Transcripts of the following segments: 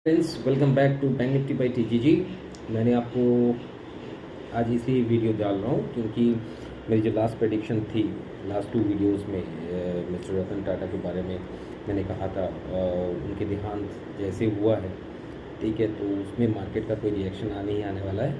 Friends, welcome back to bank nifty by TGG. मैंने आपको आज इसलिए वीडियो डाल रहा हूँ क्योंकि मेरी जो लास्ट प्रेडिक्शन थी लास्ट 2 वीडियोस में मिस्टर रतन टाटा के बारे में मैंने कहा था उनके देहांत जैसे हुआ है, ठीक है, तो उसमें मार्केट का कोई रिएक्शन आने ही आने वाला है।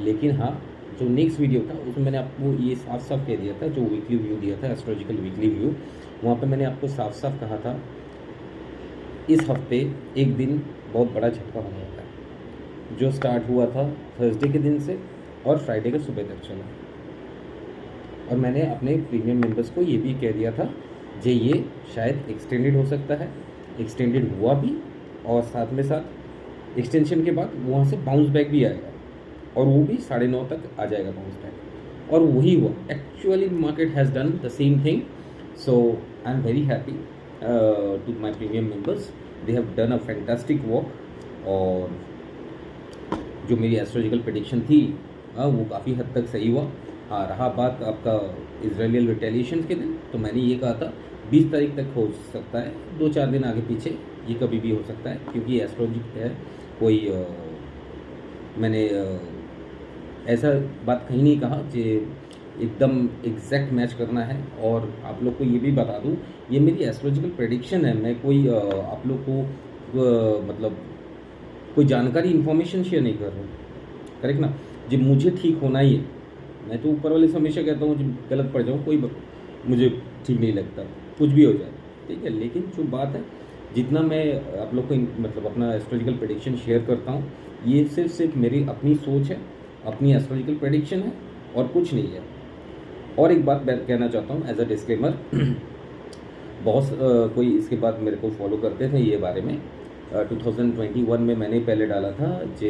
लेकिन हाँ, जो नेक्स्ट वीडियो था उसमें मैंने आपको ये साफ साफ कह दिया था, जो वीकली व्यू दिया था एस्ट्रोलॉजिकल वीकली व्यू, वहाँ पर मैंने आपको साफ साफ कहा था इस हफ्ते एक दिन बहुत बड़ा झटका होने वाला है, जो स्टार्ट हुआ था थर्सडे के दिन से और फ्राइडे के सुबह तक चला। और मैंने अपने प्रीमियम मेंबर्स को ये भी कह दिया था जे ये शायद एक्सटेंडेड हो सकता है, एक्सटेंडेड हुआ भी, और साथ में साथ एक्सटेंशन के बाद वहाँ से बाउंस बैक भी आएगा और वो भी 9:30 तक आ जाएगा बाउंस बैक। और वही हुआ, actually market has done the same thing. So I am very happy to my premium members, they have done a fantastic work. और जो मेरी एस्ट्रोलॉजिकल प्रेडिक्शन थी वो काफ़ी हद तक सही हुआ। हाँ, रहा बात आपका इजराइलियन रिटेलिएशन के दिन, तो मैंने ये कहा था 20 तारीख तक हो सकता है, 2-4 दिन आगे पीछे ये कभी भी हो सकता है, क्योंकि एस्ट्रोलॉजी है कोई मैंने ऐसा बात कहीं नहीं कहा कि एकदम एग्जैक्ट मैच करना है। और आप लोग को ये भी बता दूँ, ये मेरी एस्ट्रोलॉजिकल प्रेडिक्शन है, मैं कोई आप लोग को मतलब कोई जानकारी इन्फॉर्मेशन शेयर नहीं कर रहा हूँ, करेक्ट ना। जो मुझे ठीक होना ही है, मैं तो ऊपर वाले से हमेशा कहता हूँ जब गलत पड़ जाऊँ, कोई मुझे ठीक नहीं लगता, कुछ भी हो जाए, ठीक है। लेकिन जो बात है, जितना मैं आप लोग को मतलब अपना एस्ट्रोलॉजिकल प्रेडिक्शन शेयर करता हूँ, ये सिर्फ मेरी अपनी सोच है, अपनी एस्ट्रोलॉजिकल प्रेडिक्शन है और कुछ नहीं है। और एक बात मैं कहना चाहता हूँ एज अ डिस्क्लेमर, बहुत कोई इसके बाद मेरे को फॉलो करते थे ये बारे में। 2021 में मैंने पहले डाला था कि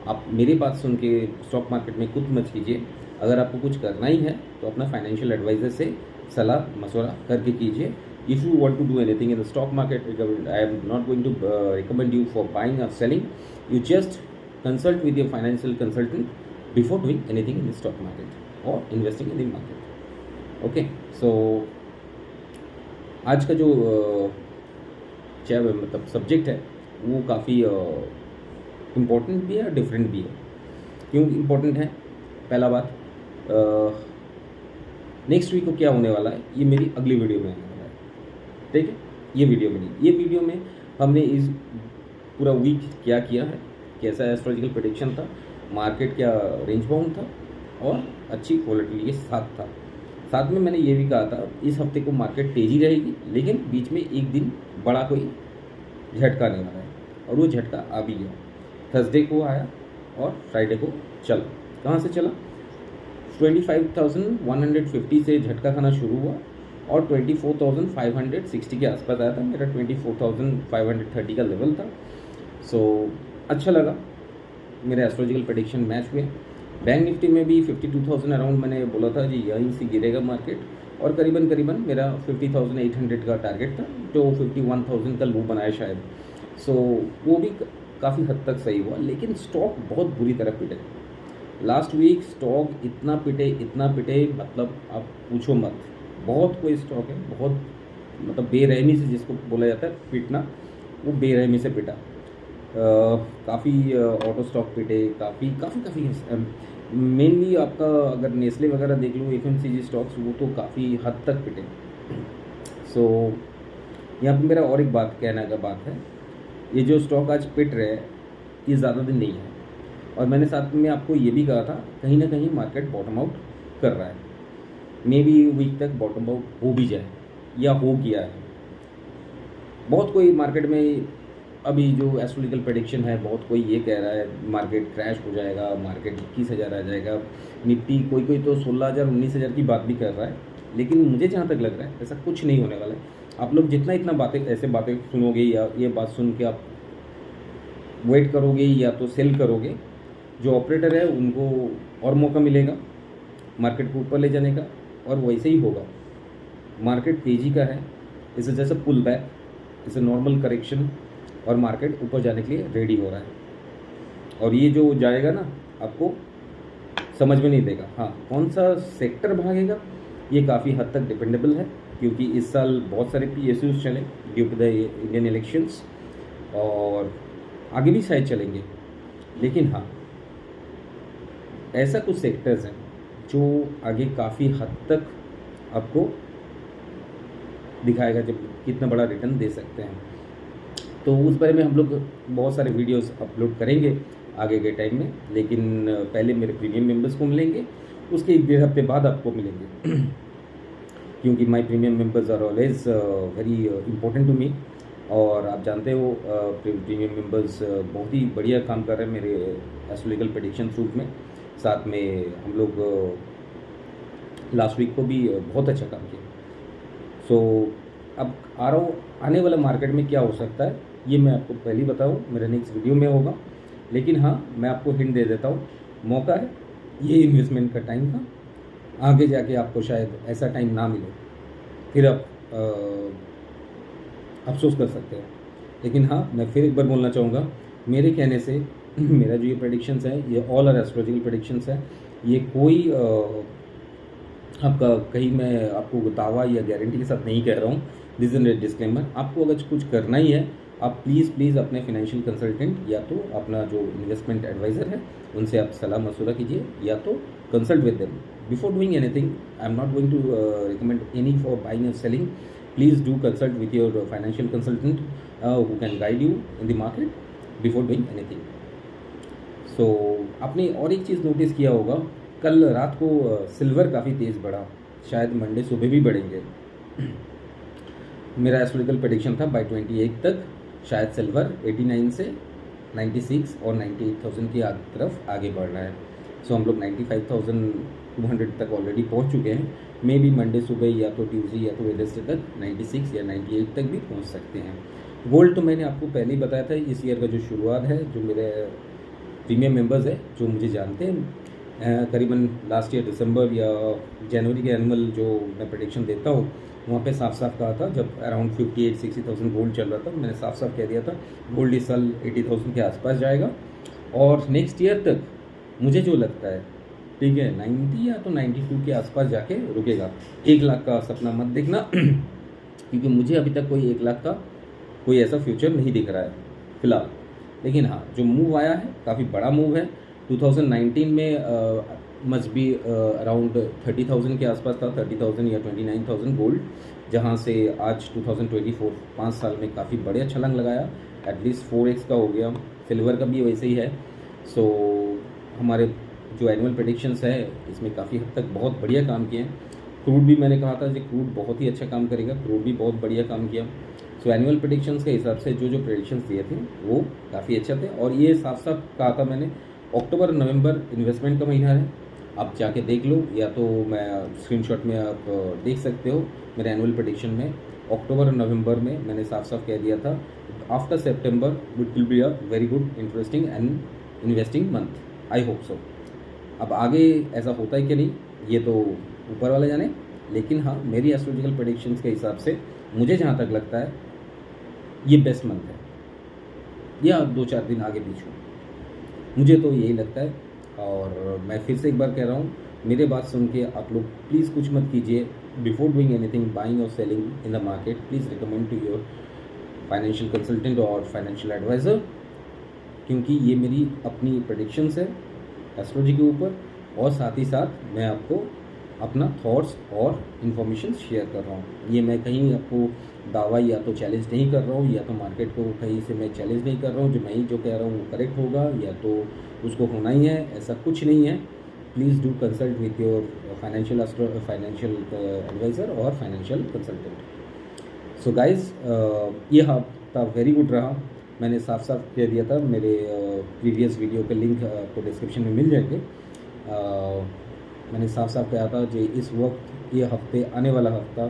आप मेरी बात सुन के स्टॉक मार्केट में कुछ मत कीजिए, अगर आपको कुछ करना ही है तो अपना फाइनेंशियल एडवाइज़र से सलाह मशवरा करके कीजिए। If you want to do anything in the stock market, I am not going to recommend you for buying और selling, you just consult with your financial consultant before doing anything in the stock market और investing in the market. Okay, so आज का जो मतलब subject है वो काफ़ी important भी है, डिफरेंट भी है। क्यों इम्पोर्टेंट है? पहला बात, नेक्स्ट वीक को क्या होने वाला है ये मेरी अगली वीडियो में आने वाला है, ठीक है। ये वीडियो में नहीं, ये वीडियो में हमने इस पूरा वीक क्या किया है, कैसा एस्ट्रोलॉजिकल प्रेडिक्शन था, मार्केट क्या रेंज बाउंड था और अच्छी वोलेटिलिटी के साथ था। साथ में मैंने ये भी कहा था इस हफ्ते को मार्केट तेज़ी रहेगी, लेकिन बीच में एक दिन बड़ा कोई झटका आने वाला है, और वो झटका आ भी गया। थर्सडे को आया और फ्राइडे को चला। कहाँ से चला? 25,150 से झटका खाना शुरू हुआ और 24,560 के आसपास आया था। मेरा 24,530 का लेवल था। सो अच्छा लगा, मेरे एस्ट्रोलॉजिकल प्रेडिक्शन मैच हुए। बैंक निफ्टी में भी 52,000 अराउंड मैंने बोला था जी यहीं से गिरेगा मार्केट, और करीबन मेरा 50,800 का टारगेट था, जो 51,000 का लो बनाया शायद। सो वो भी काफ़ी हद तक सही हुआ। लेकिन स्टॉक बहुत बुरी तरह पिटे लास्ट वीक, स्टॉक इतना पिटे मतलब आप पूछो मत। बहुत कोई स्टॉक है, बहुत मतलब बेरहमी से जिसको बोला जाता है पिटना, वो बेरहमी से पिटा। काफ़ी ऑटो स्टॉक पिटे, काफ़ी मेनली आपका अगर नेस्ले वगैरह देख लो, FMCG स्टॉक्स, वो तो काफ़ी हद तक पिटे। सो यहाँ पे मेरा और एक बात कहने का बात है, ये जो स्टॉक आज पिट रहे हैं ये ज़्यादा दिन नहीं है, और मैंने साथ में आपको ये भी कहा था कहीं ना कहीं मार्केट बॉटम आउट कर रहा है, मे बी वीक तक बॉटम आउट हो भी जाए या हो गया है। बहुत कोई मार्केट में अभी जो एस्ट्रोलॉजिकल प्रेडिक्शन है, बहुत कोई ये कह रहा है मार्केट क्रैश हो जाएगा, मार्केट 21,000 आ जाएगा, निफ्टी कोई तो 16,000 19,000 की बात भी कर रहा है। लेकिन मुझे जहाँ तक लग रहा है ऐसा कुछ नहीं होने वाला है। आप लोग जितना ऐसे बातें सुनोगे या ये बात सुन के आप वेट करोगे या तो सेल करोगे, जो ऑपरेटर है उनको और मौका मिलेगा मार्केट को ऊपर ले जाने का, और वैसे ही होगा। मार्केट तेज़ी का है, इस वजह से पुल बैक, इस नॉर्मल करेक्शन, और मार्केट ऊपर जाने के लिए रेडी हो रहा है। और ये जो जाएगा ना, आपको समझ में नहीं देगा। हाँ, कौन सा सेक्टर भागेगा ये काफ़ी हद तक डिपेंडेबल है, क्योंकि इस साल बहुत सारे PSUs चले due to the Indian elections, और आगे भी शायद चलेंगे। लेकिन हाँ, ऐसा कुछ सेक्टर्स हैं जो आगे काफ़ी हद तक आपको दिखाएगा जब कितना बड़ा रिटर्न दे सकते हैं। तो उस बारे में हम लोग बहुत सारे वीडियोस अपलोड करेंगे आगे के टाइम में, लेकिन पहले मेरे प्रीमियम मेंबर्स को मिलेंगे, उसके 1-1.5 हफ्ते बाद आपको मिलेंगे क्योंकि my premium members are always very important to me. और आप जानते हो प्रीमियम मेंबर्स बहुत ही बढ़िया काम कर रहे हैं मेरे एस्ट्रोलॉजिकल प्रेडिक्शन सूट में। साथ में हम लोग लास्ट वीक को भी बहुत अच्छा काम किया। सो अब आ रहा हूँ, आने वाला मार्केट में क्या हो सकता है ये मैं आपको पहले ही बताऊँ, मेरे नेक्स्ट वीडियो में होगा। लेकिन हाँ, मैं आपको हिंट दे देता हूँ, मौका है ये इन्वेस्टमेंट का टाइम का। आगे जाके आपको शायद ऐसा टाइम ना मिले, फिर आप अफसोस कर सकते हो। लेकिन हाँ, मैं फिर एक बार बोलना चाहूँगा, मेरे कहने से मेरा जो ये प्रेडिक्शंस है ये ऑल आर एस्ट्रोलॉजिकल प्रेडिक्शंस है। ये कोई आपका कहीं मैं आपको दावा या गारंटी के साथ नहीं कह रहा हूँ। This is a disclaimer. आपको अगर कुछ करना ही है, आप प्लीज़ अपने फाइनेंशियल कंसल्टेंट या तो अपना जो इन्वेस्टमेंट एडवाइज़र है उनसे आप सलाह मशवरा कीजिए, या तो consult with them before doing anything. I am not going to recommend any for buying and selling. Please do consult with your financial consultant who can guide you in the market before doing anything. So आपने और एक चीज़ notice किया होगा, कल रात को silver काफ़ी तेज़ बढ़ा, शायद मंडे सुबह भी बढ़ेंगे। मेरा एस्ट्रोलॉजिकल प्रेडिक्शन था बाय 28 तक शायद सिल्वर 89 से 96 और 98,000 की तरफ आगे बढ़ रहा है। सो हम लोग 95,200 तक ऑलरेडी पहुंच चुके हैं। मे बी मंडे सुबह या तो ट्यूसडे या तो वेडनेसडे तक 96 या 98 तक भी पहुंच सकते हैं। गोल्ड तो मैंने आपको पहले ही बताया था, इस ईयर का जो शुरुआत है, जो मेरे प्रीमियम मेंबर्स है जो मुझे जानते हैं, करीबन लास्ट ईयर दिसंबर या जनवरी के एनुअल जो मैं प्रेडिक्शन देता हूँ वहाँ पे साफ साफ कहा था, जब अराउंड 58-60,000 गोल्ड चल रहा था, मैंने साफ साफ कह दिया था गोल्ड इस साल 80,000 के आसपास जाएगा। और नेक्स्ट ईयर तक मुझे जो लगता है, ठीक है, 90 या तो 92 के आसपास जाके रुकेगा। 1 लाख का सपना मत देखना क्योंकि मुझे अभी तक कोई 1 लाख का कोई ऐसा फ्यूचर नहीं दिख रहा है फिलहाल। लेकिन हाँ, जो मूव आया है काफ़ी बड़ा मूव है। 2019 में मस्ट बी अराउंड 30,000 के आसपास था, 30,000 या 29,000 गोल्ड, जहाँ से आज 2024 5 साल में काफ़ी बड़े छलांग लगाया, एटलीस्ट 4x का हो गया। सिल्वर का भी वैसे ही है। सो हमारे जो एनुअल प्रेडिक्शंस है इसमें काफ़ी हद तक बहुत बढ़िया काम किए हैं। क्रूड भी मैंने कहा था कि क्रूड बहुत ही अच्छा काम करेगा, क्रूड भी बहुत बढ़िया काम किया। सो एनुअल प्रेडिक्शंस के हिसाब से जो प्रेडिक्शंस दिए थे वो काफ़ी अच्छे थे। और ये साफ साफ कहा था मैंने, अक्टूबर नवंबर इन्वेस्टमेंट का महीना है, आप जाके देख लो, या तो मैं स्क्रीनशॉट में आप देख सकते हो मेरे एनुअल प्रेडिक्शन में। अक्टूबर नवंबर में मैंने साफ साफ कह दिया था after September it will be a very good interesting and investing month, I hope so. अब आगे ऐसा होता है कि नहीं ये तो ऊपर वाला जाने, लेकिन हाँ, मेरी एस्ट्रोलॉजिकल प्रेडिक्शंस के हिसाब से मुझे जहाँ तक लगता है ये बेस्ट मंथ है, या 2-4 दिन आगे पीछे, मुझे तो यही लगता है। और मैं फिर से एक बार कह रहा हूँ, मेरे बात सुन के आप लोग प्लीज़ कुछ मत कीजिए बिफोर डूइंग एनीथिंग बाइंग और selling in the market. Please recommend to your financial consultant और फाइनेंशियल एडवाइज़र, क्योंकि ये मेरी अपनी प्रेडिक्शंस है एस्ट्रोलॉजी के ऊपर, और साथ ही साथ मैं आपको अपना थॉट्स और इन्फॉर्मेशन शेयर कर रहा हूँ। ये मैं कहीं आपको दावा या तो चैलेंज नहीं कर रहा हूँ, या तो मार्केट को कहीं से मैं चैलेंज नहीं कर रहा हूँ। जो मैं ही जो कह रहा हूँ वो करेक्ट होगा या तो उसको होना ही है, ऐसा कुछ नहीं है। Please do consult with your financial advisor और फाइनेंशियल कंसल्टेंट। सो गाइज, ये हफ्ता वेरी गुड रहा। मैंने साफ साफ कह दिया था, मेरे प्रीवियस वीडियो के लिंक आपको डिस्क्रिप्शन में मिल जाएंगे। मैंने साफ साफ कहा था कि इस वक्त ये हफ्ते, आने वाला हफ्ता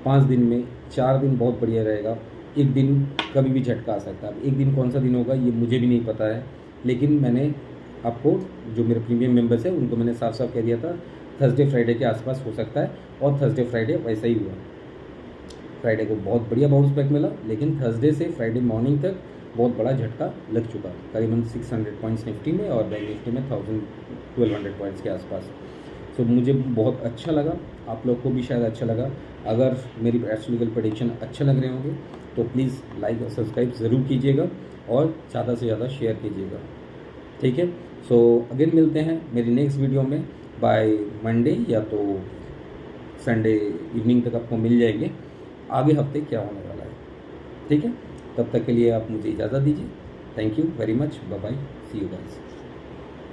5 दिन में 4 दिन बहुत बढ़िया रहेगा। एक दिन कभी भी झटका आ सकता है। एक दिन कौन सा दिन होगा ये मुझे भी नहीं पता है, लेकिन मैंने आपको, जो मेरे प्रीमियम मेंबर्स हैं उनको मैंने साफ साफ कह दिया था थर्सडे फ्राइडे के आसपास हो सकता है, और थर्सडे फ्राइडे वैसा ही हुआ। फ्राइडे को बहुत बढ़िया बाउंस बैक मिला, लेकिन थर्सडे से फ्राइडे मॉर्निंग तक बहुत बड़ा झटका लग चुका, करीबन 600 पॉइंट्स निफ्टी में और बैंक निफ्टी में 1200 पॉइंट्स के आसपास। सो मुझे बहुत अच्छा लगा, आप लोग को भी शायद अच्छा लगा। अगर मेरी एस्ट्रोलॉजिकल प्रेडिक्शन अच्छे लग रहे होंगे तो प्लीज़ लाइक और सब्सक्राइब ज़रूर कीजिएगा और ज़्यादा से ज़्यादा शेयर कीजिएगा, ठीक है। सो अगेन मिलते हैं मेरी नेक्स्ट वीडियो में बाय मंडे या तो संडे इवनिंग तक आपको मिल जाएंगे आगे हफ्ते क्या होने वाला है, ठीक है। तब तक के लिए आप मुझे इजाज़त दीजिए। Thank you very much, bye bye, see you guys.